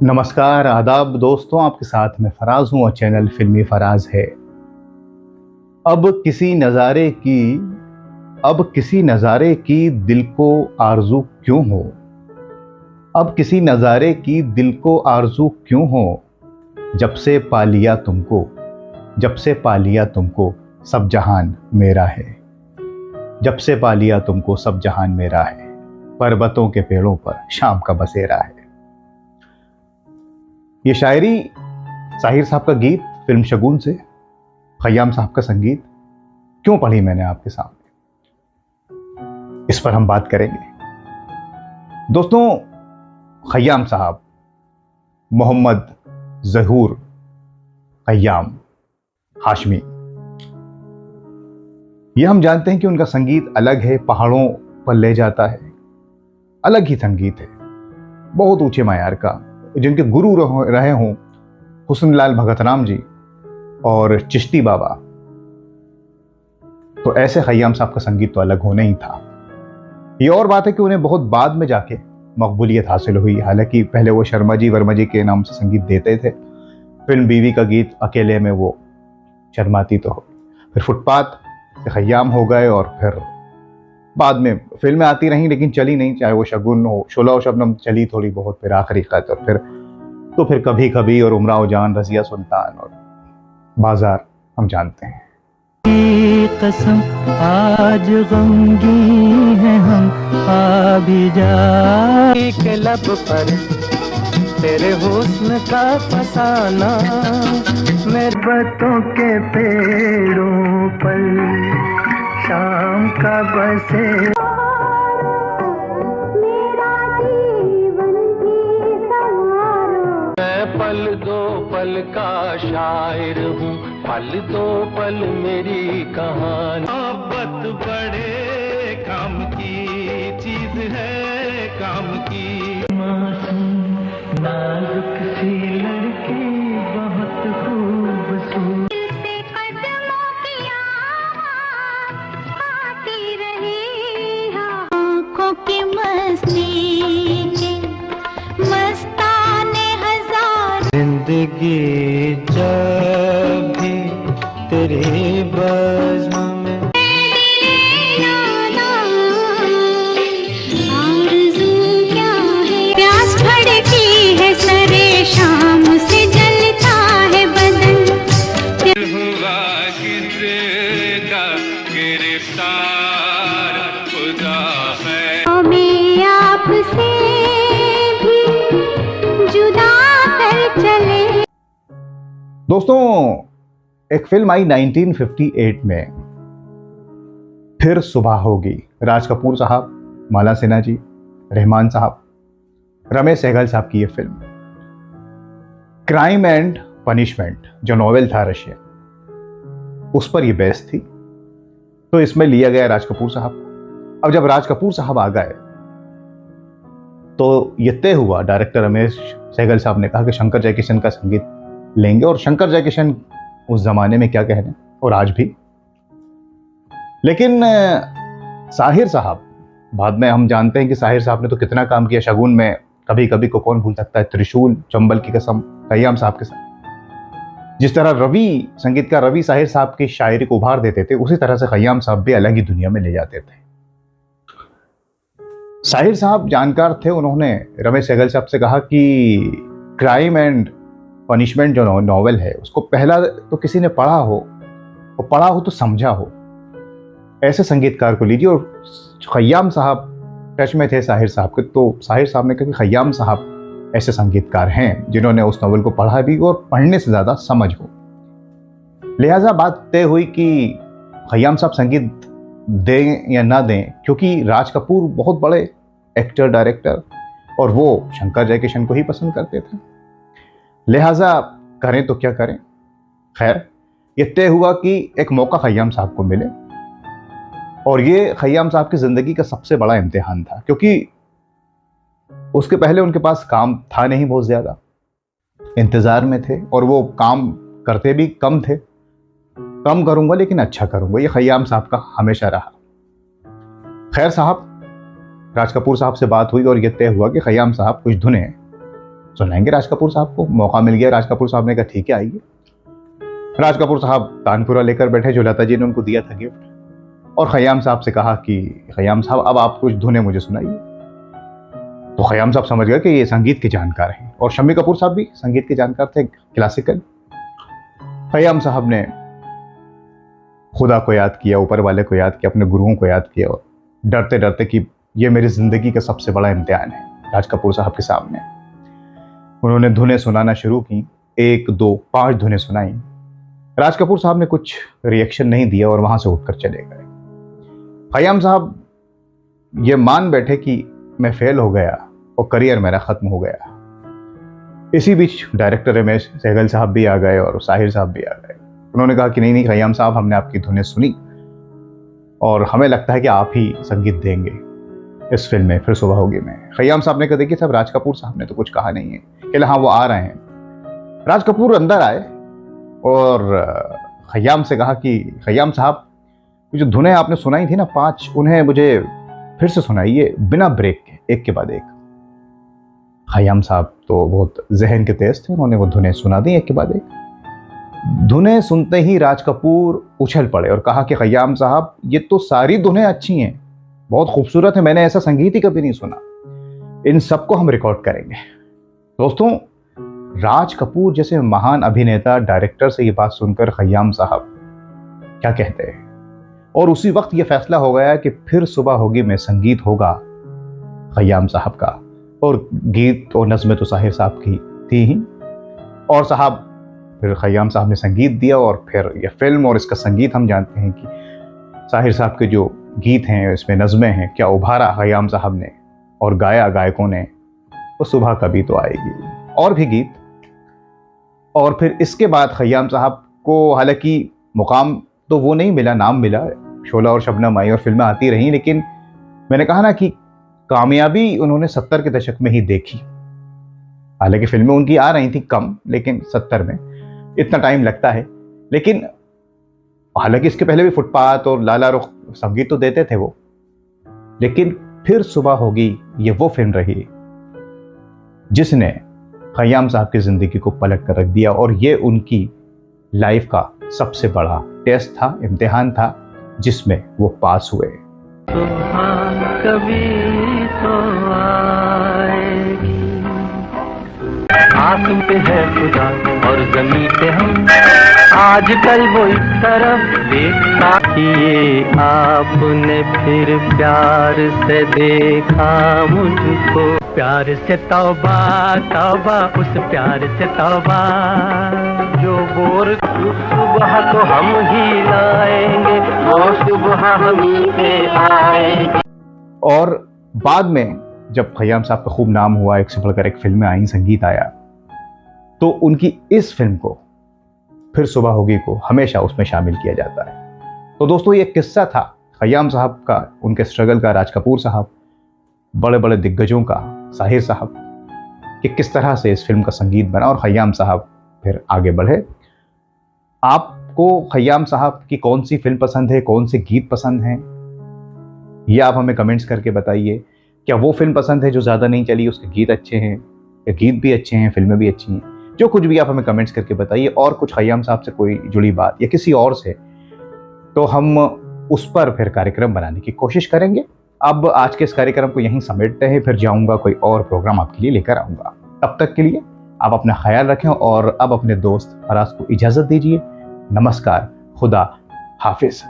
नमस्कार, आदाब दोस्तों, आपके साथ मैं फराज हूं और चैनल फिल्मी फराज है। अब किसी नज़ारे की दिल को आरज़ू क्यों हो? अब किसी नज़ारे की दिल को आरज़ू क्यों हो? जब से पा लिया तुमको, जब से पा लिया तुमको, सब जहान मेरा है। जब से पा लिया तुमको, सब जहान मेरा है। पर्वतों के पेड़ों पर शाम का बसेरा है। ये शायरी साहिर साहब का गीत फिल्म शगुन से, खय्याम साहब का संगीत क्यों पढ़ी मैंने आपके सामने, इस पर हम बात करेंगे। दोस्तों, खय्याम साहब मोहम्मद ज़हूर खय्याम हाशमी, यह हम जानते हैं कि उनका संगीत अलग है, पहाड़ों पर ले जाता है, अलग ही संगीत है, बहुत ऊंचे मायार का। जिनके गुरु रहे हों हुस्नलाल भगतराम जी और चिश्ती बाबा, तो ऐसे खय्याम साहब का संगीत तो अलग होना ही था। ये और बात है कि उन्हें बहुत बाद में जाके मकबूलियत हासिल हुई। हालांकि पहले वो शर्मा जी वर्मा जी के नाम से संगीत देते थे। फिल्म बीवी का गीत अकेले में वो शर्माती तो हो, फिर फुटपाथ से खय्याम हो गए और फिर बाद में फिल्में आती रहीं लेकिन चली नहीं, चाहे वो शगुन हो, शोला और शबनम चली थोड़ी बहुत, फिर आखिरी खत, और फिर कभी कभी और उमराव जान, रजिया सुल्तान और बाजार हम जानते हैं। कसम आज गमगी है हम, आ भी जा के लब पर तेरे हुस्न का फसाना, मेरे बतों के पेड़ों पर शाम का बसे। मैं पल दो पल का शायर हूँ, पल दो पल मेरी कहानी। मोहब्बत बड़े काम की चीज है, काम की। मासूम नाजुक सी लड़की बहुत खूबसूरत, कदमों की आवाज़ आती रही, आँखों की मस्ती के मस्ताने हजार। जिंदगी जब भी तेरी बज़्म में आरज़ू क्या है, प्यास भड़की है सरे शाम से, जलता है बदन। हुआ किसका गिरफ्तार खुदा है, मैं आपसे भी जुदा कर चले। दोस्तों, एक फिल्म आई 1958 में, फिर सुबह होगी। राज कपूर साहब, माला सिन्हा जी, रहमान साहब, रमेश सहगल साहब की ये फिल्म। क्राइम एंड पनिशमेंट जो नॉवेल था रशियन, उस पर ये बेस थी। तो इसमें लिया गया राज कपूर साहब को। अब जब राज कपूर साहब आ गए तो ये तय हुआ, डायरेक्टर रमेश सहगल साहब ने कहा कि शंकर जयकिशन का संगीत लेंगे। और शंकर जयकिशन उस जमाने में क्या कहने, और आज भी। लेकिन साहिर साहब, बाद में हम जानते हैं कि साहिर साहब ने तो कितना काम किया शगुन में, कभी कभी को कौन भूल सकता है, त्रिशूल, चंबल की कसम, खय्याम साहब के साथ। जिस तरह रवि, संगीतकार रवि साहिर साहब की शायरी को उभार देते थे, उसी तरह से खय्याम साहब भी अलग ही दुनिया में ले जाते थे। साहिर साहब जानकार थे, उन्होंने रमेश सहगल साहब से कहा कि क्राइम एंड पनिशमेंट जो नॉवेल है, उसको पहला तो किसी ने पढ़ा हो, और पढ़ा हो तो समझा हो, ऐसे संगीतकार को लीजिए। और खय्याम साहब टच में थे साहिर साहब के, तो साहिर साहब ने कहा कि खय्याम साहब ऐसे संगीतकार हैं जिन्होंने उस नॉवेल को पढ़ा भी और पढ़ने से ज़्यादा समझ हो। लिहाजा बात तय हुई कि खय्याम साहब संगीत दें या ना दें, क्योंकि राज कपूर बहुत बड़े एक्टर, डायरेक्टर, और वो शंकर जयकिशन को ही पसंद करते थे। लिहाजा करें तो क्या करें। खैर, ये तय हुआ कि एक मौका खय्याम साहब को मिले, और ये खय्याम साहब की जिंदगी का सबसे बड़ा इम्तिहान था, क्योंकि उसके पहले उनके पास काम था नहीं, बहुत ज्यादा इंतजार में थे, और वो काम करते भी कम थे। कम करूंगा लेकिन अच्छा करूंगा, ये खयाम साहब का हमेशा रहा। खैर साहब, राज कपूर साहब से बात हुई और ये तय हुआ कि खयाम साहब कुछ धुनें सुनाएंगे राज कपूर साहब को। मौका मिल गया, राज कपूर साहब ने कहा ठीक है आइए। राज कपूर साहब तानपुरा लेकर बैठे जो लता जी ने उनको दिया था गिफ्ट, और खयाम साहब से कहा कि खयाम साहब अब आप कुछ धुनें मुझे सुनाइए। तो खयाम साहब समझ गए कि ये संगीत के जानकार हैं, और शम्मी कपूर साहब भी संगीत के जानकार थे, क्लासिकल। खयाम साहब ने खुदा को याद किया, ऊपर वाले को याद किया, अपने गुरुओं को याद किया, और डरते डरते कि ये मेरी जिंदगी का सबसे बड़ा इम्तिहान है राज कपूर साहब के सामने, उन्होंने धुनें सुनाना शुरू की। 1 2 5 धुनें सुनाई। राज कपूर साहब ने कुछ रिएक्शन नहीं दिया और वहां से उठकर चले गए। खयाम साहब ये मान बैठे कि मैं फेल हो गया और करियर मेरा खत्म हो गया। इसी बीच डायरेक्टर रमेश सहगल साहब भी आ गए और साहिर साहब भी आ गए। उन्होंने कहा कि नहीं नहीं खयाम साहब, हमने आपकी धुनें सुनी और हमें लगता है कि आप ही संगीत देंगे इस फिल्म में फिर सुबह होगी में। खयाम साहब ने कहा देखिए साहब, राज कपूर साहब ने तो कुछ कहा नहीं है। कहले हाँ वो आ रहे हैं। राज कपूर अंदर आए और खयाम से कहा कि खयाम साहब, जो धुनें आपने सुनाई थी ना 5, उन्हें मुझे फिर से सुनाइए बिना ब्रेक के, एक के बाद एक। खयाम साहब तो बहुत जहन के तेज थे, उन्होंने वो धुनें सुना दी एक के बाद एक। धुनें सुनते ही राज कपूर उछल पड़े और कहा कि खयाम साहब, ये तो सारी धुनें अच्छी हैं, बहुत खूबसूरत है, मैंने ऐसा संगीत ही कभी नहीं सुना, इन सबको हम रिकॉर्ड करेंगे। दोस्तों, राज कपूर जैसे महान अभिनेता डायरेक्टर से ये बात सुनकर खयाम साहब क्या कहते हैं, और उसी वक्त ये फैसला हो गया कि फिर सुबह होगी में संगीत होगा खयाम साहब का, और गीत और नज़्में तो साहिर साहब की थी ही। और साहब फिर खयाम साहब ने संगीत दिया, और फिर ये फिल्म और इसका संगीत हम जानते हैं कि साहिर साहब के जो गीत हैं, इसमें नज़्में हैं, क्या उभारा खयाम साहब ने और गाया गायकों ने। वो सुबह कभी तो आएगी और भी गीत। और फिर इसके बाद खयाम साहब को हालांकि मुकाम तो वो नहीं मिला, नाम मिला, शोला और शबनम आई और फिल्में आती रहीं, लेकिन मैंने कहा ना कि कामयाबी उन्होंने 70 के दशक में ही देखी। हालांकि फिल्में उनकी आ रही थी कम, लेकिन 70 में इतना टाइम लगता है। लेकिन हालांकि इसके पहले भी फुटपाथ और लाला रुख संगीत तो देते थे वो, लेकिन फिर सुबह होगी ये वो फिल्म रही जिसने खयाम साहब की जिंदगी को पलट कर रख दिया, और ये उनकी लाइफ का सबसे बड़ा टेस्ट था, इम्तिहान था, जिसमें वो पास हुए। कभी तो आएगी, आसमान पे है खुदा और जमीन पे हम, आजकल वो इस तरफ देखता किए, आपने फिर प्यार से देखा मुझको, प्यार से तौबा तौबा, उस प्यार से तौबा, जो बोर सुबह को हम ही लाएंगे, वो सुबह हम ही पे आएंगे। और बाद में जब खयाम साहब का खूब नाम हुआ, एक से बढ़कर एक फिल्में आई, संगीत आया, तो उनकी इस फिल्म को फिर सुबह होगी को हमेशा उसमें शामिल किया जाता है। तो दोस्तों, ये किस्सा था खयाम साहब का, उनके स्ट्रगल का, राज कपूर साहब, बड़े बड़े दिग्गजों का, साहिर साहब, कि किस तरह से इस फिल्म का संगीत बना और खयाम साहब फिर आगे बढ़े। आपको खयाम साहब की कौन सी फिल्म पसंद है, कौन से गीत पसंद हैं, ये आप हमें कमेंट्स करके बताइए। क्या वो फिल्म पसंद है जो ज़्यादा नहीं चली, उसके गीत अच्छे हैं, या गीत भी अच्छे हैं, फिल्में भी अच्छी हैं? जो कुछ भी आप हमें कमेंट्स करके बताइए। और कुछ खयाम साहब से कोई जुड़ी बात या किसी और से, तो हम उस पर फिर कार्यक्रम बनाने की कोशिश करेंगे। अब आज के इस कार्यक्रम को यहीं समेटते हैं, फिर जाऊंगा कोई और प्रोग्राम आपके लिए लेकर आऊँगा। तब तक के लिए आप अपना ख्याल रखें, और अब अपने दोस्त फराज को इजाज़त दीजिए। नमस्कार, खुदा हाफिज़।